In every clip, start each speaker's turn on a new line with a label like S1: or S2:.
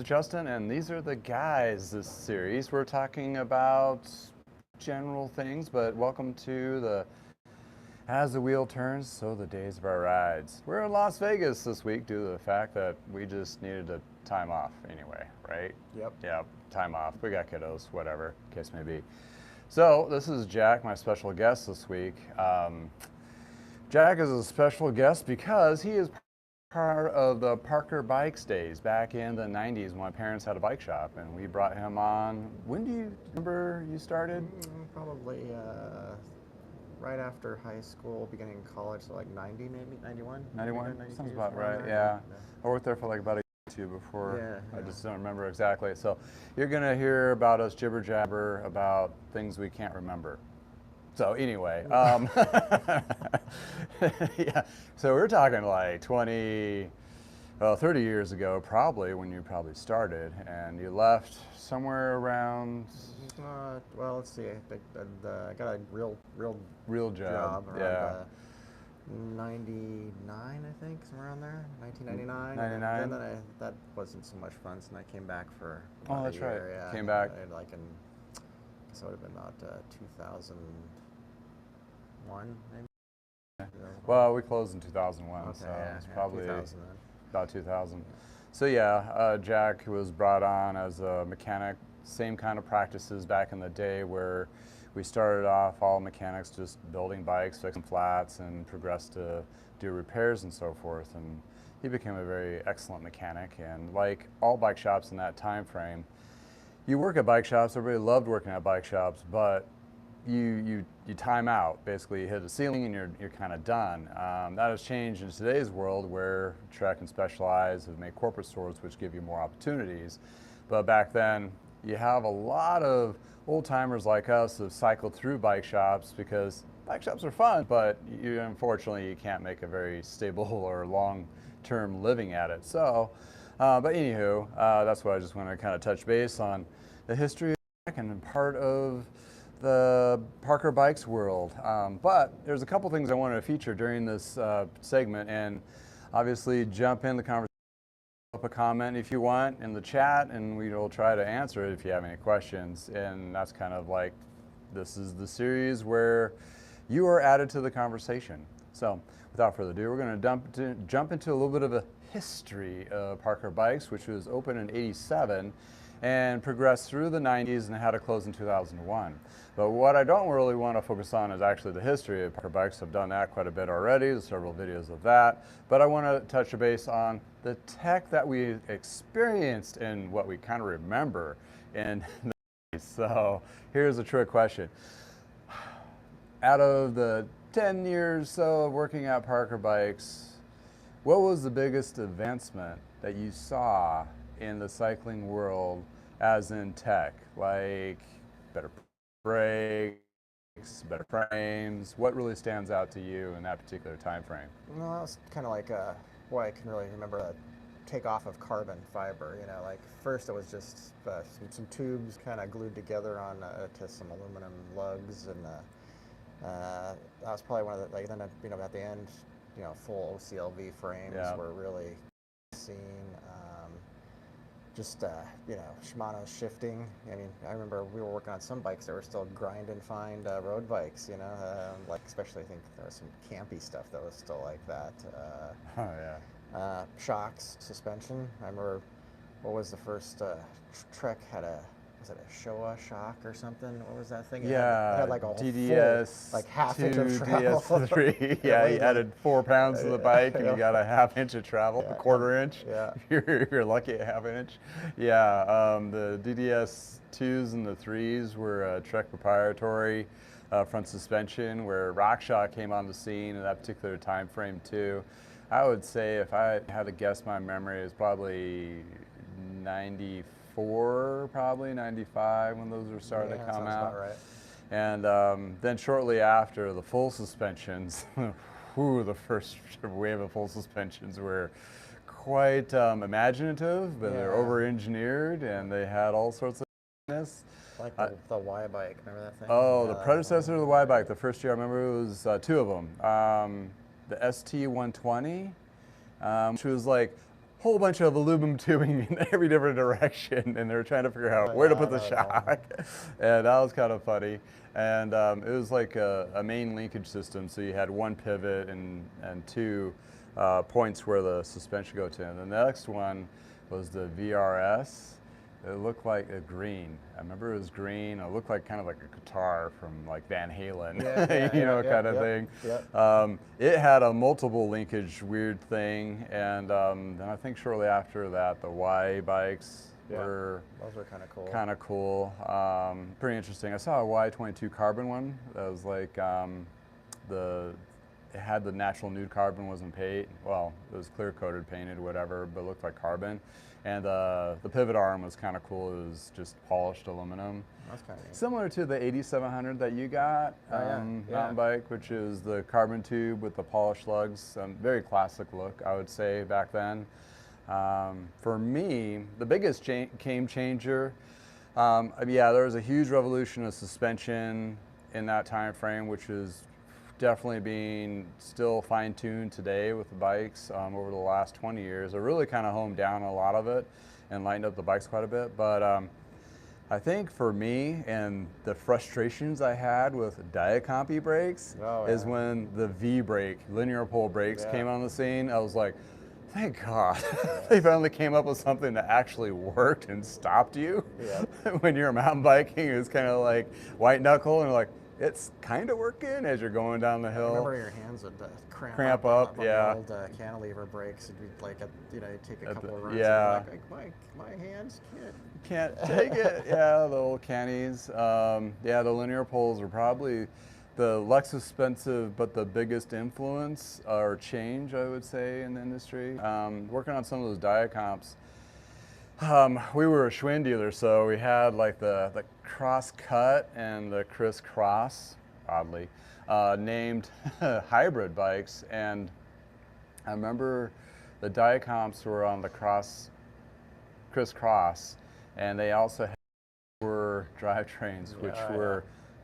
S1: Justin, and these are the guys. This series we're talking about general things, but welcome to the As the Wheel Turns, So the Days of Our Rides. We're in Las Vegas this week due to the fact that we just needed a time off anyway, right?
S2: Yep.
S1: Yeah, time off. We got kiddos, whatever, case may be. So this is Jack, my special guest this week. Jack is a special guest because he is part of the Parker Bikes days back in the 90s when my parents had a bike shop, and we brought him on. When do you remember you started?
S2: Probably right after high school, beginning college, so like 90 maybe, 91?
S1: 91?
S2: 92,
S1: Sounds about
S2: somewhere
S1: right,
S2: in
S1: yeah.
S2: there.
S1: I worked there for like about a year or two before.
S2: Yeah,
S1: I
S2: yeah.
S1: just don't remember exactly. So you're going to hear about us jibber jabber about things we can't remember. So anyway, yeah, so we're talking like 30 years ago probably, when you probably started, and you left somewhere around...
S2: Well, let's see. I got a real
S1: job,
S2: around
S1: yeah.
S2: 99, I think, somewhere around there, 1999.
S1: 99?
S2: And then that wasn't so much fun, so I came back for
S1: Oh,
S2: about
S1: that's
S2: a year.
S1: right.
S2: Yeah.
S1: Came back.
S2: Like in, so it would have been about 2001, maybe.
S1: Yeah. Well, we closed in 2001,
S2: Okay,
S1: so
S2: yeah,
S1: it's
S2: yeah,
S1: probably
S2: 2000 then.
S1: about 2000. So yeah, Jack was brought on as a mechanic, same kind of practices back in the day where we started off all mechanics just building bikes, fixing flats, and progressed to do repairs and so forth. And he became a very excellent mechanic, and like all bike shops in that time frame, you work at bike shops, everybody loved working at bike shops, but you time out. Basically, you hit a ceiling and you're kind of done. That has changed in today's world where Trek and Specialized have made corporate stores which give you more opportunities. But back then, you have a lot of old timers like us who cycled through bike shops because bike shops are fun, but unfortunately you can't make a very stable or long-term living at it. So, but anywho, that's why I just want to kind of touch base on the history of Trek and part of the Parker Bikes world. But there's a couple things I wanted to feature during this segment, and obviously jump in the conversation, up a comment if you want in the chat, and we will try to answer it if you have any questions. And that's kind of like, this is the series where you are added to the conversation. So without further ado, we're going to jump into a little bit of a history of Parker Bikes, which was opened in '87 and progressed through the 90s and had to close in 2001. But what I don't really want to focus on is actually the history of Parker Bikes. I've done that quite a bit already. There's several videos of that. But I want to touch base on the tech that we experienced and what we kind of remember in the 90s. So here's a trick question. Out of the 10 years so of working at Parker Bikes, what was the biggest advancement that you saw in the cycling world as in tech? Like better brakes, better frames? What really stands out to you in that particular time frame?
S2: No, that was kind of like I can really remember a takeoff of carbon fiber. You know, like first it was just some tubes kind of glued together on to some aluminum lugs, and that was probably one of the, like, then at the end, full OCLV frames were really seen. Shimano shifting. I mean, I remember we were working on some bikes that were still grind and find road bikes, like especially I think there was some campy stuff that was still like that.
S1: Oh yeah.
S2: Shocks, suspension. I remember, what was the first Trek had was it a Showa shock or something? What was that thing? It had like a whole
S1: DDS,
S2: full, like half inch of travel.
S1: DDS3. Yeah, you added 4 pounds to the bike and you got a ½ inch of travel, a quarter inch.
S2: Yeah.
S1: If you're lucky, a ½ inch. Yeah, the DDS2s and the 3s were Trek proprietary front suspension, where RockShox came on the scene in that particular time frame too. I would say, if I had to guess my memory, it was probably 94, probably 95 when those were starting to come out.
S2: About right.
S1: And then shortly after, the full suspensions, the first wave of full suspensions were quite imaginative, but they're over-engineered, and they had all sorts of this.
S2: Like the Y bike, remember that thing?
S1: Oh, the predecessor of the Y bike. The first year I remember it was 2 of them. The ST120, which was like whole bunch of aluminum tubing in every different direction, and they were trying to figure out where to put the shock. And that was kind of funny. And it was like a main linkage system, so you had one pivot and two points where the suspension go to. And the next one was the VRS. It looked like a green. I remember it was green. It looked like kind of like a guitar from like Van Halen, kind of thing. It had a multiple linkage weird thing, and then I think shortly after that, the Y bikes were
S2: those were kind of cool.
S1: Pretty interesting. I saw a Y22 carbon one. That was like it had the natural nude carbon, wasn't paint. Well, it was clear coated, painted, whatever, but looked like carbon. And the pivot arm was kind of cool. It was just polished aluminum.
S2: That's kind of neat.
S1: Similar to the 8700 that you got, mountain bike, which is the carbon tube with the polished lugs. Very classic look, I would say, back then. For me, the biggest game changer, there was a huge revolution of suspension in that time frame, which is definitely being still fine-tuned today with the bikes over the last 20 years. I really kind of honed down a lot of it and lightened up the bikes quite a bit. But I think for me, and the frustrations I had with Dura-Ace brakes is when the V-brake, linear pole brakes came on the scene. I was like, thank God they finally came up with something that actually worked and stopped you. When you're mountain biking, it was kind of like white knuckle, and like, it's kind of working as you're going down the hill.
S2: I remember your hands would cramp
S1: up
S2: on the old cantilever brakes. You'd be like, you take a couple of runs. And like, my hands
S1: can't take it. The old cannies. The linear poles are probably the less expensive, but the biggest influence or change, I would say, in the industry. Working on some of those Dura-Ace. We were a Schwinn dealer, so we had like the cross cut and the crisscross, oddly, named hybrid bikes. And I remember the Dura-Ace were on the crisscross, and they also had drivetrains, which were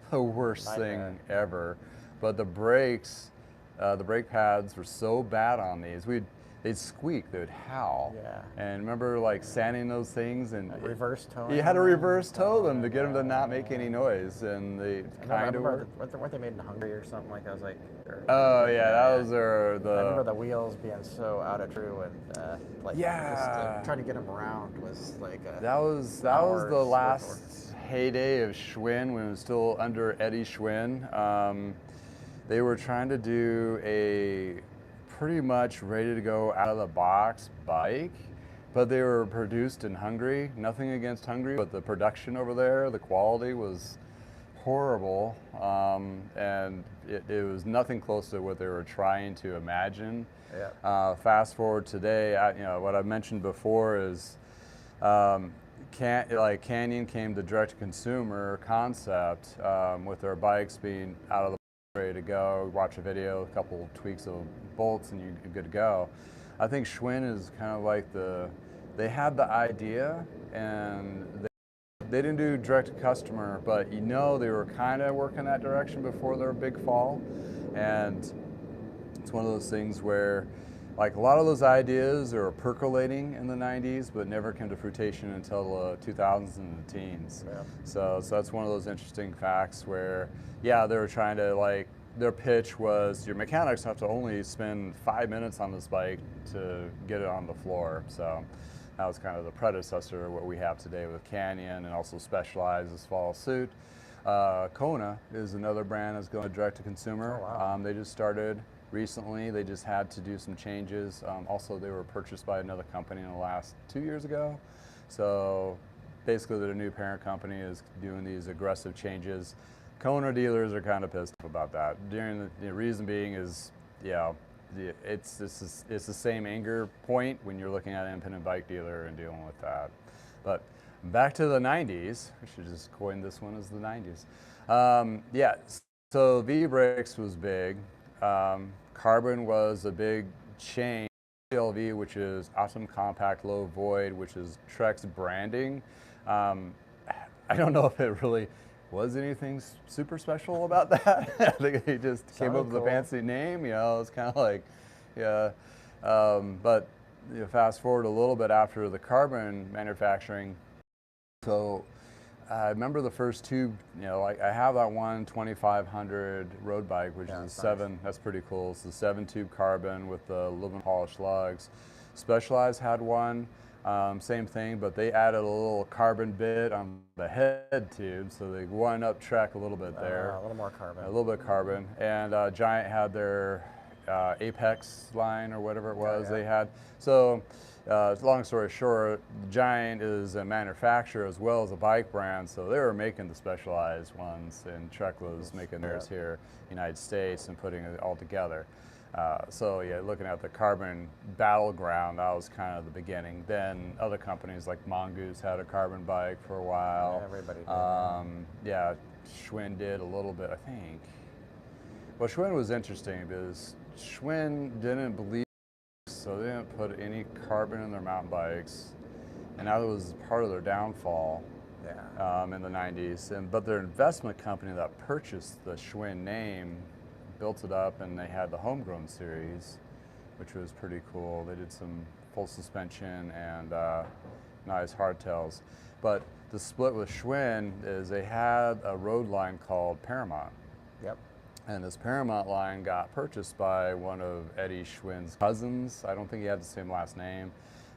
S1: the worst thing ever. But the brakes, the brake pads were so bad on these. They'd squeak, they'd howl. And remember like sanding those things and
S2: reverse tow.
S1: You had to reverse tow them to get them to not make any noise, and they kind of worked.
S2: Weren't they made in Hungary or something like that? Was like.
S1: Those are the.
S2: I remember the wheels being so out of true and just trying to get them around was like.
S1: That was the last heyday of Schwinn when it was still under Eddie Schwinn. They were trying to do a pretty much ready to go out of the box bike, but they were produced in Hungary. Nothing against Hungary, but the production over there, the quality was horrible, and it was nothing close to what they were trying to imagine. Fast forward today, what I mentioned before is Canyon came to direct-to-consumer concept with their bikes being out of the ready to go, watch a video, a couple tweaks of bolts, and you're good to go. I think Schwinn is kind of like they had the idea, and they didn't do direct to customer, but they were kind of working that direction before their big fall. And it's one of those things where like a lot of those ideas are percolating in the 90s, but never came to fruition until the 2000s and the teens. So that's one of those interesting facts where, they were trying to their pitch was your mechanics have to only spend 5 minutes on this bike to get it on the floor. So that was kind of the predecessor of what we have today with Canyon, and also Specialized as follow suit. Kona is another brand that's going direct to consumer. They just started recently. They just had to do some changes. Also, they were purchased by another company in the last 2 years ago. So basically their new parent company is doing these aggressive changes. Kona dealers are kind of pissed off about that. The reason being is, it's the same anger point when you're looking at an independent bike dealer and dealing with that. But back to the 90s, we should just coin this one as the 90s. So V-brakes was big. Carbon was a big change. LV, which is Awesome Compact Low Void, which is Trek's branding. I don't know if it really was anything super special about that. I think he just came up with a fancy name. It's kind of like, but fast forward a little bit after the carbon manufacturing. So I remember the first tube, like I have that one 2500 road bike, which is a 7, that's pretty cool. It's the 7-tube carbon with the aluminum polished lugs. Specialized had one, same thing, but they added a little carbon bit on the head tube, so they went up Trek a little bit there.
S2: A little more carbon.
S1: A little bit carbon. And Giant had their Apex line or whatever it was they had. So long story short, Giant is a manufacturer as well as a bike brand, so they were making the Specialized ones, and Trek was making theirs here in the United States and putting it all together. So yeah, looking at the carbon battleground, that was kind of the beginning. Then other companies like Mongoose had a carbon bike for a while.
S2: Yeah, everybody did.
S1: Yeah, Schwinn did a little bit, I think. Well, Schwinn was interesting because Schwinn didn't believe, so they didn't put any carbon in their mountain bikes, and that was part of their downfall in the 90s. But their investment company that purchased the Schwinn name built it up, and they had the homegrown series, which was pretty cool. They did some full suspension and nice hardtails. But the split with Schwinn is they had a road line called Paramount.
S2: Yep.
S1: And this Paramount line got purchased by one of Eddie Schwinn's cousins. I don't think he had the same last name,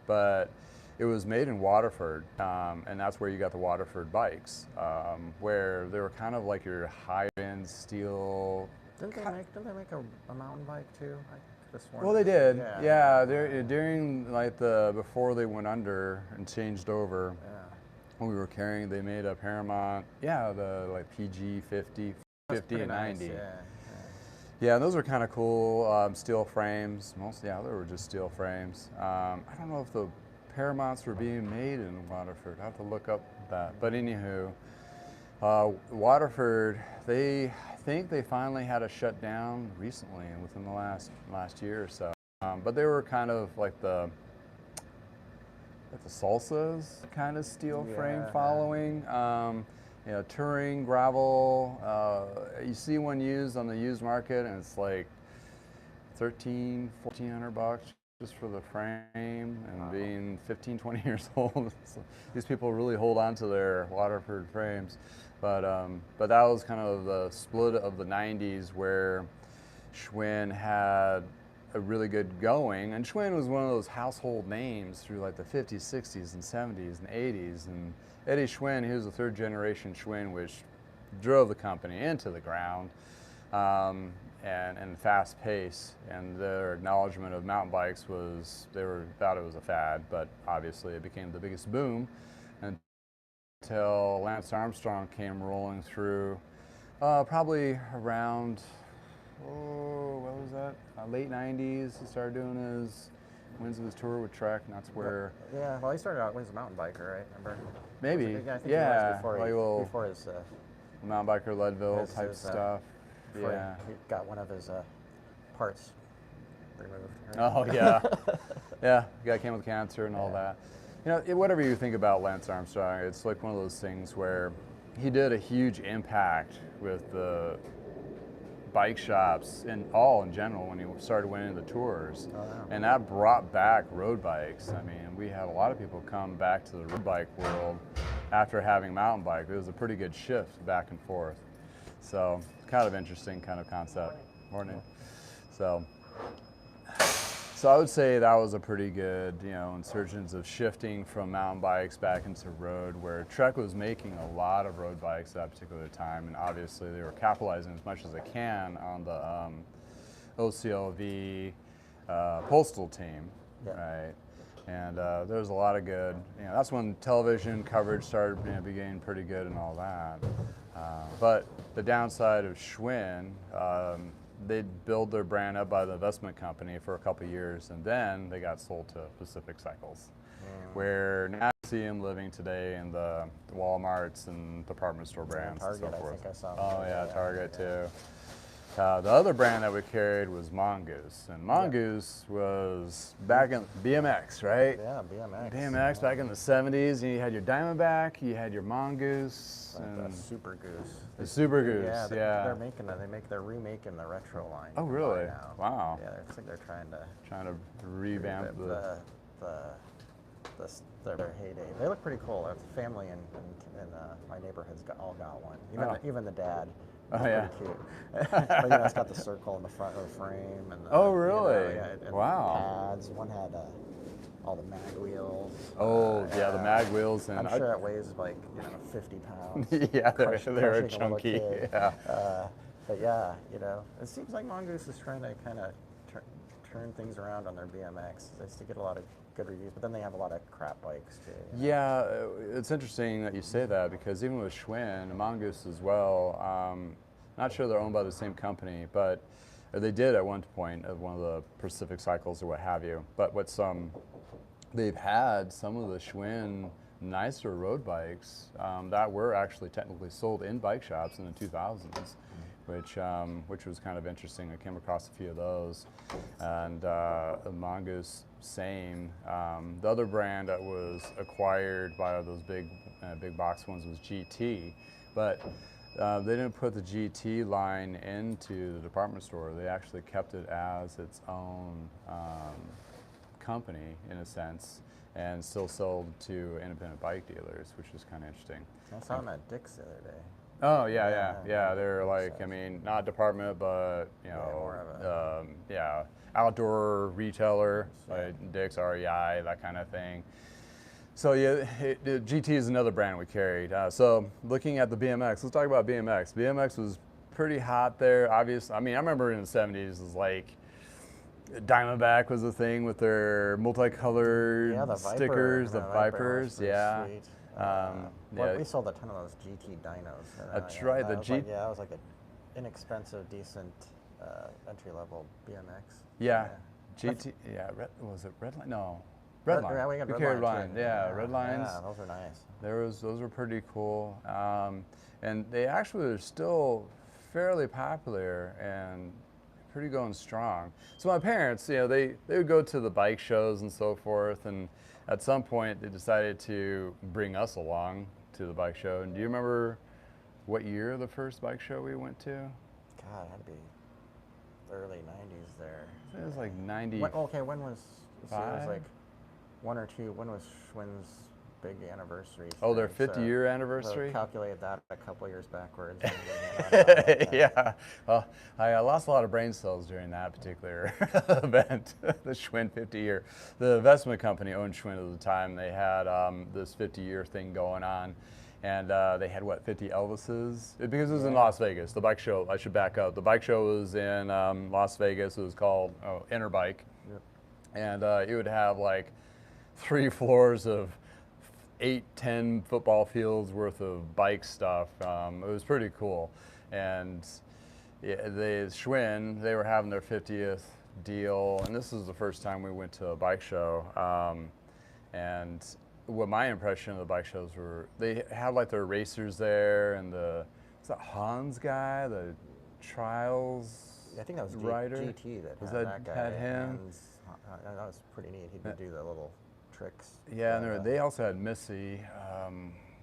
S1: but it was made in Waterford, and that's where you got the Waterford bikes, where they were kind of like your high-end steel.
S2: Didn't they make a mountain bike too? I could have sworn.
S1: Well, they did.
S2: Yeah.
S1: During like before they went under and changed over.
S2: Yeah.
S1: When we were carrying, they made a Paramount. Yeah, the like PG 50 and 90.
S2: Nice.
S1: Yeah, those were kind of cool. Steel frames. Mostly, they were just steel frames. I don't know if the Paramounts were being made in Waterford. I have to look up that. But anywho, Waterford, I think they finally had a shutdown recently, within the last year or so. But they were kind of like the Salsa's kind of steel frame following. Touring, gravel. You see one used on the used market, and it's like $1,400 just for the frame, and being 15, 20 years old. So these people really hold on to their Waterford frames. But that was kind of the split of the 90s where Schwinn had a really good going, and Schwinn was one of those household names through like the 50s, 60s, and 70s, and 80s. And Eddie Schwinn, he was the third generation Schwinn, which drove the company into the ground, and fast pace. And their acknowledgement of mountain bikes was, thought it was a fad, but obviously it became the biggest boom until Lance Armstrong came rolling through, probably around, what was that? Late 90s. He started doing his wins of his tour with Trek, and that's where.
S2: Yeah, well, he started out as a mountain biker, right? Remember?
S1: Maybe.
S2: I think
S1: yeah.
S2: before his
S1: mountain biker Leadville type stuff. Yeah.
S2: He got one of his parts removed. Right?
S1: Oh yeah. Yeah. The guy came with cancer and all that. Whatever you think about Lance Armstrong, it's like one of those things where he did a huge impact with the bike shops in general when he started winning the tours.
S2: Oh, wow.
S1: And that brought back road bikes. I mean, we had a lot of people come back to the road bike world after having mountain bike. It was a pretty good shift back and forth. So kind of interesting kind of concept. Morning. So I would say that was a pretty good, insurgence of shifting from mountain bikes back into road, where Trek was making a lot of road bikes at that particular time, and obviously they were capitalizing as much as they can on the OCLV postal team, right? And there was a lot of good, that's when television coverage started being pretty good and all that. But the downside of Schwinn, they'd build their brand up by the investment company for a couple of years, and then they got sold to Pacific Cycles, where now you see them living today in the Walmarts and department store brands and so forth.
S2: I think I saw.
S1: Oh yeah, Target too. The other brand that we carried was Mongoose, and Mongoose was back in BMX, right?
S2: Yeah, BMX.
S1: BMX back in the 70s, and you had your Diamondback, you had your Mongoose,
S2: Like
S1: and
S2: the Super Goose.
S1: the Super Goose.
S2: Yeah,
S1: Yeah.
S2: they're remaking the retro line.
S1: Oh,
S2: you can
S1: really?
S2: buy now.
S1: Wow.
S2: Yeah, I think they're trying to
S1: revamp
S2: their heyday. They look pretty cool. Our family in my neighborhood's all got one. Even the dad.
S1: Oh,
S2: It's
S1: yeah.
S2: pretty cute. But it's got the circle in the front of the frame. And
S1: Oh, really?
S2: and
S1: Wow.
S2: pads. One had all the mag wheels.
S1: Oh, yeah, the mag wheels. And
S2: I'm sure it weighs like 50 pounds.
S1: yeah, they're
S2: Crushing a little
S1: chunky.
S2: kid.
S1: Yeah.
S2: But yeah, it seems like Mongoose is trying to kind of turn things around on their BMX. They used to get a lot of good reviews, but then they have a lot of crap bikes too.
S1: Yeah, it's interesting that you say that because even with Schwinn and Mongoose as well, not sure they're owned by the same company, but they did at one point of one of the Pacific Cycles or what have you. But they've had some of the Schwinn nicer road bikes that were actually technically sold in bike shops in the 2000s. Which was kind of interesting. I came across a few of those, and Mongoose, same. The other brand that was acquired by those big box ones was GT, but they didn't put the GT line into the department store. They actually kept it as its own company in a sense, and still sold to independent bike dealers, which was kind of interesting.
S2: I saw them at Dick's the other day.
S1: Oh yeah. They're like, I mean, not department, but
S2: more of
S1: outdoor retailer, like Dick's, REI, that kind of thing. So yeah, GT is another brand we carried. So looking at the BMX, let's talk about BMX. BMX was pretty hot there. Obviously, I mean, I remember in the 70s, it was like Diamondback was the thing with their multicolored stickers, the Vipers, yeah.
S2: Sweet.
S1: Yeah.
S2: We sold a ton of those GT dynos.
S1: That's right.
S2: That was like an inexpensive, decent entry-level BMX.
S1: Yeah. GT. Yeah. Was it Redline? No. Redline.
S2: Yeah, we got
S1: We
S2: Redline
S1: carried
S2: too.
S1: line. Yeah. Redlines.
S2: Yeah, those are nice.
S1: Those were pretty cool, and they actually are still fairly popular and pretty going strong. So my parents, they would go to the bike shows and so forth, and at some point they decided to bring us along to the bike show. And do you remember what year the first bike show we went to?
S2: God, it had to be early 90s there.
S1: It was like 90.
S2: When was it was like one or two. When was Schwinn's big anniversary?
S1: Oh, their 50-year anniversary?
S2: Calculate that a couple years backwards.
S1: Yeah. Well, I lost a lot of brain cells during that particular event, the Schwinn 50-year. The investment company owned Schwinn at the time. They had this 50-year thing going on. And they had, 50 Elvises? Because it was in Las Vegas. The bike show, I should back up. The bike show was in Las Vegas. It was called Interbike.
S2: Yep.
S1: And it would have like 3 floors of 8-10 football fields worth of bike stuff. It was pretty cool. And Schwinn, they were having their 50th deal. And this was the first time we went to a bike show. And what my impression of the bike shows were, they had like their racers there, and was that Hans guy, the Trials
S2: I think that was
S1: rider?
S2: GT that had that guy.
S1: Had him?
S2: That was pretty neat. He could do the little tricks.
S1: Yeah, and they also had Missy,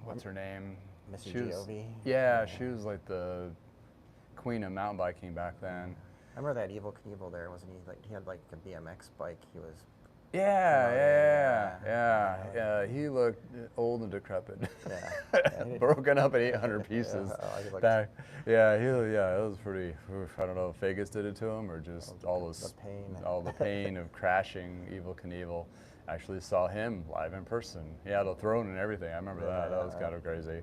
S1: what's her name?
S2: Missy Giove.
S1: Yeah, she was like the queen of mountain biking back then.
S2: I remember that Evil Knievel there, wasn't he? Like he had like a BMX bike. He was.
S1: Yeah. He looked old and decrepit.
S2: Yeah.
S1: Broken up in 800 pieces. Back. Yeah, it was pretty. I don't know if Vegas did it to him or just all the pain of crashing Evil Knievel. Actually saw him live in person. He had a throne and everything. I remember that. That was kind of crazy.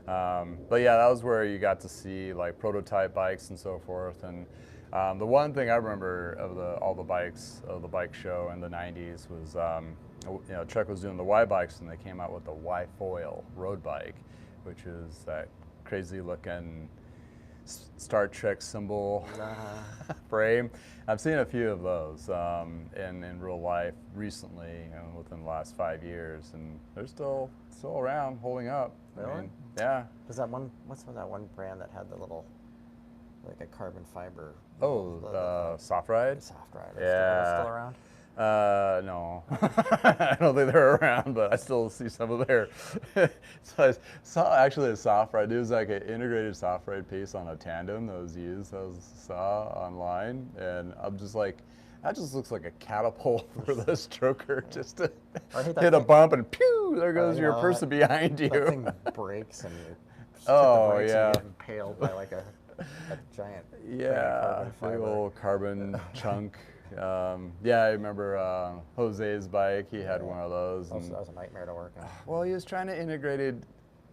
S1: But yeah, that was where you got to see like prototype bikes and so forth. And the one thing I remember of all the bikes of the bike show in the 90s was, Chuck was doing the Y bikes, and they came out with the Y foil road bike, which is that crazy looking Star Trek symbol frame. I've seen a few of those in real life recently, within the last 5 years, and they're still
S2: around, holding up.
S1: Really?
S2: I mean, yeah. What's that one brand that had the little like a carbon fiber.
S1: Oh, Soft Ride?
S2: Soft Ride. Are
S1: Yeah.
S2: still around?
S1: No, I don't think they're around, but I still see some of their. So I saw actually a Soft Ride. It was like an integrated Soft Ride piece on a tandem that was used. I saw online, and I'm just like, that just looks like a catapult for the stroker just to hit a bump and pew, there goes your person behind you.
S2: That thing breaks and you hit the brakes and you get impaled by like a giant carbon
S1: big
S2: fiber.
S1: old carbon chunk. Yeah, I remember Jose's bike. He had one of those.
S2: That was a nightmare to work on.
S1: Well, he was trying to integrated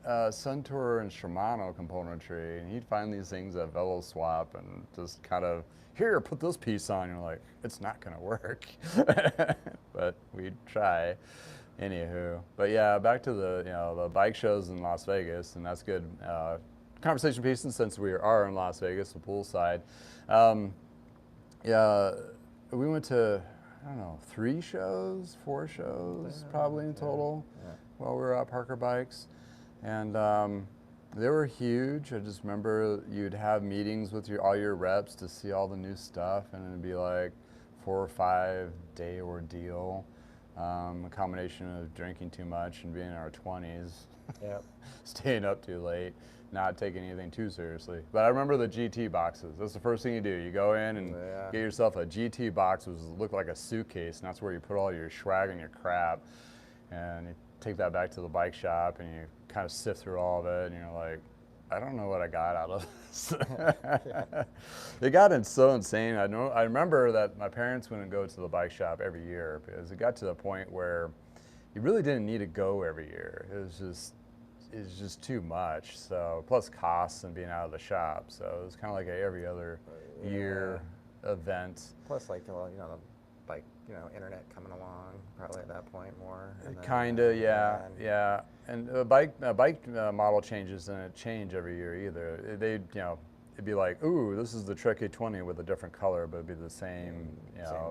S1: Suntour and Shimano componentry, and he'd find these things at Velo Swap and just kind of, here, put this piece on. You're like, it's not going to work, but we'd try. Anywho, but yeah, back to the bike shows in Las Vegas, and that's good conversation piece. And since we are in Las Vegas, the poolside, yeah. We went to, I don't know, 3 shows, 4 shows probably in total while we were at Parker Bikes. And they were huge. I just remember you'd have meetings with all your reps to see all the new stuff, and it'd be like 4 or 5 day ordeal. A combination of drinking too much and being in our 20s, staying up too late, not taking anything too seriously. But I remember the GT boxes. That's the first thing you do. You go in and get yourself a GT box, which looked like a suitcase, and that's where you put all your swag and your crap. And you take that back to the bike shop, and you kind of sift through all of it, and you're like, I don't know what I got out of this. It got so insane. I remember that my parents wouldn't go to the bike shop every year because it got to the point where you really didn't need to go every year. It was just too much. So plus costs and being out of the shop. So it was kind of like a every other year event.
S2: Plus, like, well, the bike, internet coming along probably at that point more.
S1: Kinda, yeah. And the bike model changes didn't change every year either. It'd be like, ooh, this is the Trek 820 with a different color, but it'd be the same,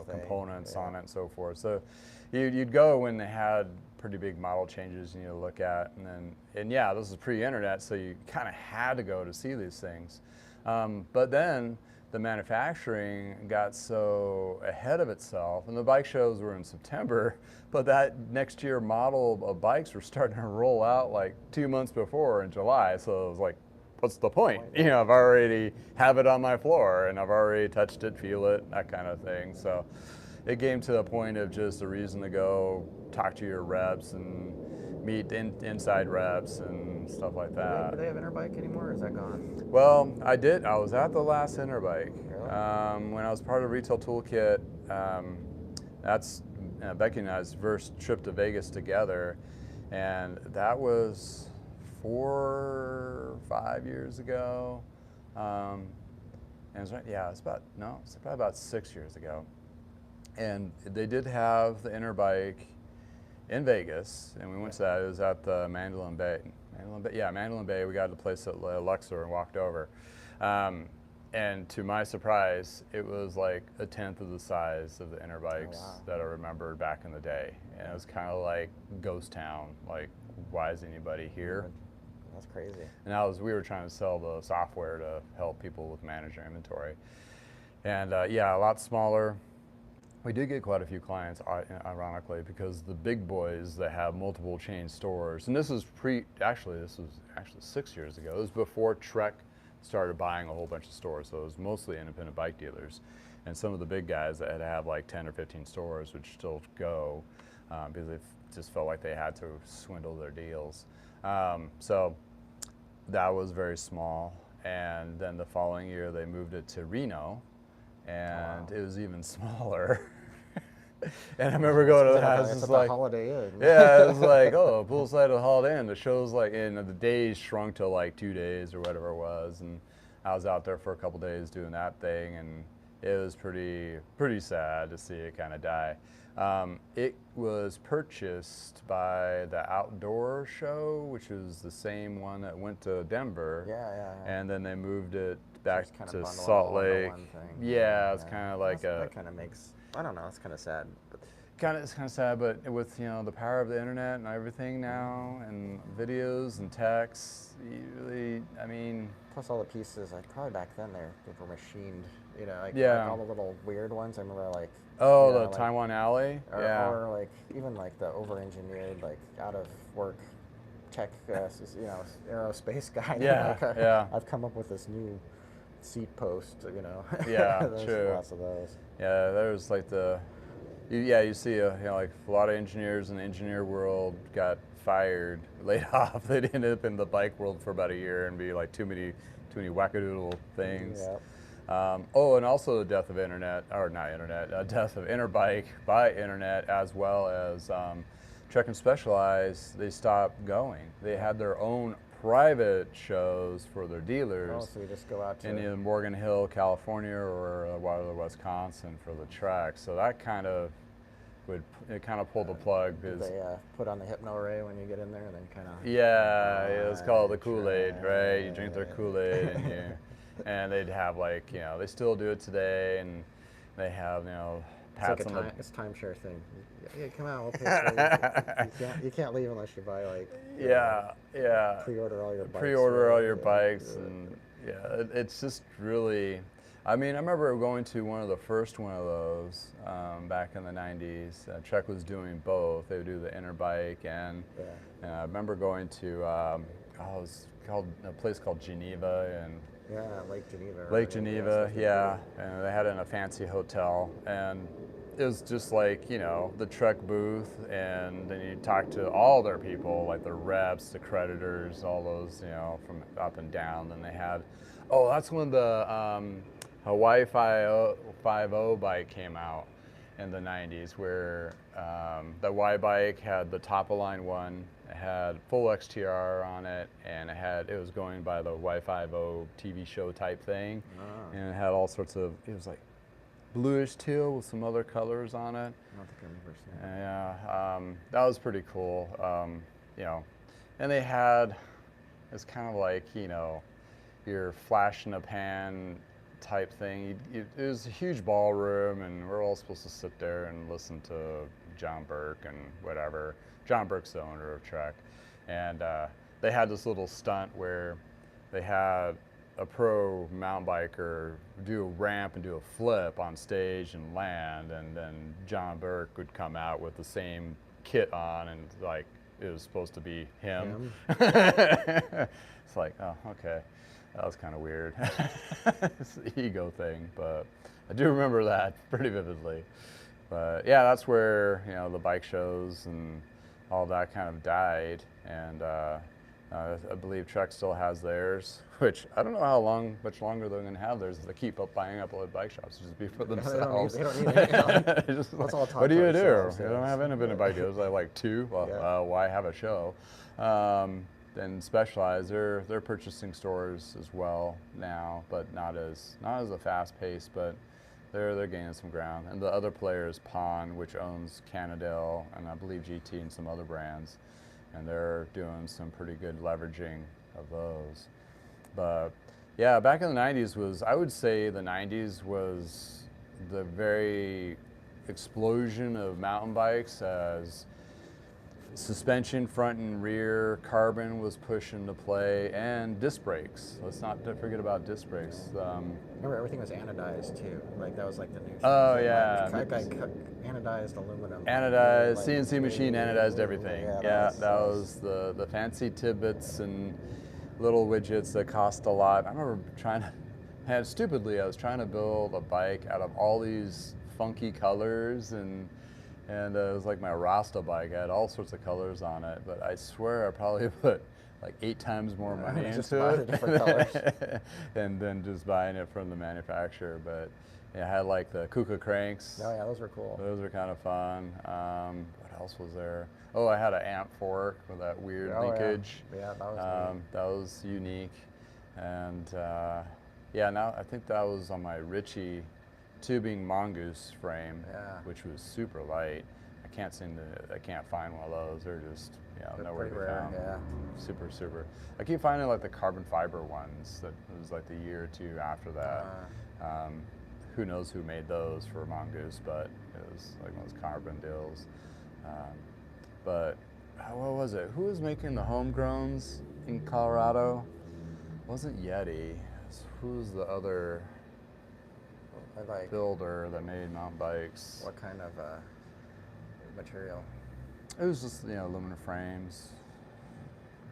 S1: components on it and so forth. So you'd go when they had pretty big model changes you need to look at, and this is pre-internet, so you kind of had to go to see these things. But then the manufacturing got so ahead of itself, and the bike shows were in September, but that next year model of bikes were starting to roll out like 2 months before in July. So it was like, what's the point? I've already have it on my floor, and I've already touched it, feel it, that kind of thing. So it came to the point of just a reason to go talk to your reps and meet inside reps and stuff like that.
S2: Do they have Interbike anymore, or is that gone?
S1: Well, I did. I was at the last Interbike.
S2: Really?
S1: When I was part of Retail Toolkit. That's Becky and I's first trip to Vegas together, and that was 4 or 5 years ago. And it's probably about 6 years ago. And they did have the Interbike in Vegas, and we went to that. It was at the Mandalay Bay. Mandalay Bay. We got to the place at Luxor and walked over. And to my surprise, it was like a tenth of the size of the Interbikes that I remembered back in the day. And it was kind of like ghost town. Like, why is anybody here?
S2: That's crazy.
S1: And we were trying to sell the software to help people with managing inventory. And a lot smaller. We did get quite a few clients, ironically, because the big boys that have multiple chain stores, and this was 6 years ago. It was before Trek started buying a whole bunch of stores, so it was mostly independent bike dealers. And some of the big guys that had to have like 10 or 15 stores would still go because they just felt like they had to swindle their deals. So that was very small. And then the following year, they moved it to Reno, and it was even smaller. And I remember going to the house, it's like
S2: Holiday Inn.
S1: Yeah, it was like, oh, poolside of the Holiday Inn. The show's like, and the days shrunk to like 2 days or whatever it was, and I was out there for a couple days doing that thing, and it was pretty sad to see it kind of die. It was purchased by the Outdoor Show, which was the same one that went to Denver.
S2: Yeah.
S1: And then they moved it back to
S2: bundle
S1: Salt
S2: all into
S1: Lake.
S2: one thing.
S1: Yeah, it's kind of like
S2: that kind of makes, I don't know, it's kind of sad. But
S1: It's kind of sad, but with the power of the internet and everything now, and videos and texts, you really, I mean,
S2: Plus all the pieces, like probably back then they were machined, like
S1: yeah.
S2: all the little weird ones. I remember like
S1: Oh, the
S2: like,
S1: Taiwan Alley, yeah,
S2: or like even like the over-engineered, like out of work tech, aerospace guy.
S1: yeah,
S2: Like,
S1: yeah,
S2: I've come up with this new seat post.
S1: yeah,
S2: There's
S1: true.
S2: lots of those.
S1: Yeah, there's like you see like a lot of engineers in the engineer world got fired, laid off. They'd end up in the bike world for about a year and be like too many wackadoodle things.
S2: Yeah.
S1: Oh, and also the death of internet, or not internet, death of Interbike by internet, as well as Trek and Specialized. They stopped going. They had their own private shows for their dealers.
S2: Oh, so you just go out to
S1: in either Morgan Hill, California, or Wisconsin for the track. So that kind of pulled the plug. Because
S2: they put on the hypno ray when you get in there, and then kind of
S1: yeah, it's called the Kool-Aid, right? You drink their Kool-Aid, and they'd have like they still do it today, and they have pats
S2: it's like
S1: on the.
S2: It's a timeshare thing. Yeah, come out. We'll pay for you can't leave unless you buy like pre-order all your bikes.
S1: Pre-order all your bikes, and it's just really. I mean, I remember going to one of those back in the 90s. Trek was doing both. They would do the Interbike, and I remember going to it was called a place called Geneva, and
S2: Lake Geneva.
S1: Lake Geneva, yeah, and they had it in a fancy hotel, and it was just like the Trek booth, and then you talk to all their people, like the reps, the creditors, all those from up and down. Then they had, that's when the Hawaii 5.0 bike came out in the 90s, where the Y bike had the top of line one. It had full XTR on it, and it was going by the Y50 TV show type thing, and it had all sorts of. It was like bluish teal with some other colors on it.
S2: I don't think I've ever seen that.
S1: Yeah, that was pretty cool. And they had, it's kind of like your flash in a pan type thing. It was a huge ballroom, and we're all supposed to sit there and listen to John Burke and whatever. John Burke's the owner of Trek, and they had this little stunt where they had a pro mountain biker do a ramp and do a flip on stage and land, and then John Burke would come out with the same kit on, and like it was supposed to be him. It's like, oh, okay. That was kind of weird. It's the ego thing, but I do remember that pretty vividly. But yeah, that's where the bike shows and all that kind of died, and I believe Trek still has theirs, which I don't know much longer they're going to have theirs. If they keep buying up all the bike shops just be for themselves.
S2: They don't need any.
S1: What do you do? They don't have independent bike dealers. I like two. Well, why have a show? And Specialized, they're purchasing stores as well now, but not as a fast pace, but they're gaining some ground. And the other player is Pon, which owns Cannondale and I believe GT and some other brands, and they're doing some pretty good leveraging of those. But yeah, back in the 90s I would say the 90s was the very explosion of mountain bikes, as suspension, front and rear, carbon was pushed into play, and disc brakes. Let's not forget about disc brakes.
S2: Remember, everything was anodized too. Like that was like the new.
S1: Oh yeah.
S2: Anodized aluminum.
S1: Anodized, CNC machine anodized everything.
S2: Yeah,
S1: that was the fancy tidbits and little widgets that cost a lot. I remember I was trying to build a bike out of all these funky colors, and it was like my Rasta bike. I had all sorts of colors on it, but I swear I probably put like 8 times more money into it,
S2: different colors.
S1: and then just buying it from the manufacturer. But yeah, I had like the Kuka cranks.
S2: Oh yeah, those were cool.
S1: Those were kind of fun. What else was there? Oh, I had an amp fork with that weird linkage.
S2: Yeah, that was neat.
S1: That was unique. And now I think that was on my Ritchie tubing mongoose frame, which was super light. I can't find one of those. They're just nowhere to be found.
S2: Yeah.
S1: Super. I keep finding like the carbon fiber ones. That was like the year or two after that. who knows who made those for Mongoose, but it was like those carbon deals. But what was it? Who was making the homegrowns in Colorado? It wasn't Yeti. Who's the other builder that made mountain bikes?
S2: What kind of material?
S1: It was just, aluminum frames,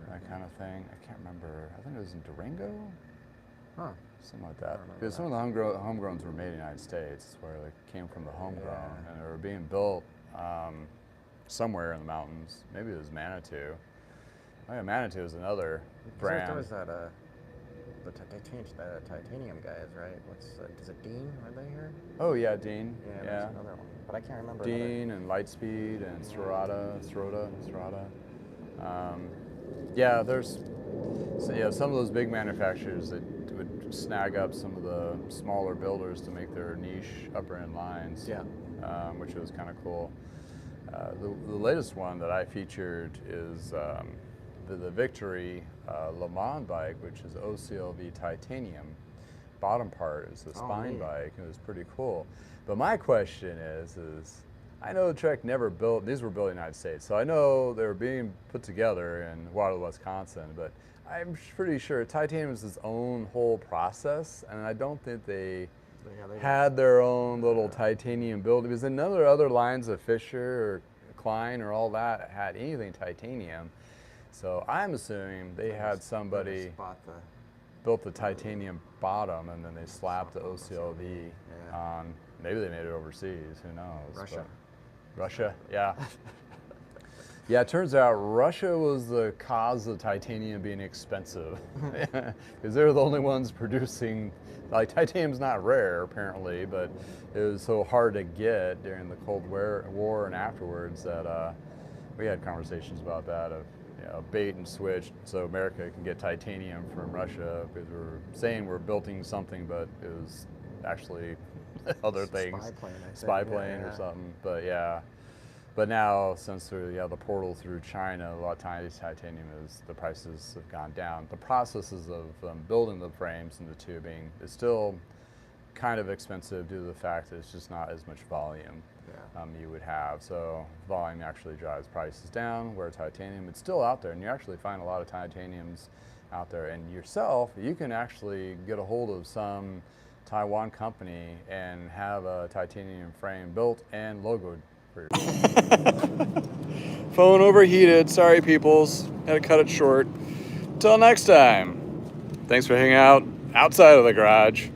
S1: that kind of thing. I can't remember. I think it was in Durango?
S2: Huh.
S1: Something like that. Because some of the homegrowns were made in the United States, where they came from the homegrown, and they were being built somewhere in the mountains. Maybe it was Manitou. Oh yeah, Manitou is another brand.
S2: There was that, the titanium guys, right? Is it Dean? Are they here?
S1: Oh yeah, Dean.
S2: Yeah, there's another one, but I can't remember.
S1: Dean and Lightspeed and Serrata. Yeah, there's some of those big manufacturers that would snag up some of the smaller builders to make their niche upper end lines.
S2: Yeah.
S1: Which was kind of cool. The latest one that I featured is the Victory Le Mans bike, which is OCLV titanium. Bottom part is the spine bike. It was pretty cool. But my question is I know Trek never built, these were built in the United States, so I know they were being put together in Waterloo, Wisconsin, but I'm pretty sure titanium is its own whole process, and I don't think they had their own little titanium build, because none of the other lines of Fisher or Klein or all that had anything titanium. So I'm assuming they had somebody built the titanium bottom and then they slapped the OCLV on. Maybe they made it overseas, who knows? Russia, yeah. Yeah, it turns out Russia was the cause of titanium being expensive, because they're the only ones producing, like, titanium's not rare apparently, but it was so hard to get during the Cold War and afterwards that we had conversations about that of bait and switch so America can get titanium from Russia, because we're saying we're building something, but it was actually other things, spy plane or something. But yeah, but now since the portal through China, a lot of titanium the prices have gone down. The processes of building the frames and the tubing is still kind of expensive due to the fact that it's just not as much volume you would have. So volume actually drives prices down, where titanium, it's still out there, and you actually find a lot of titaniums out there. And yourself, you can actually get a hold of some Taiwan company and have a titanium frame built and logoed for your phone overheated. Sorry, peoples. Had to cut it short. Till next time. Thanks for hanging out outside of the garage.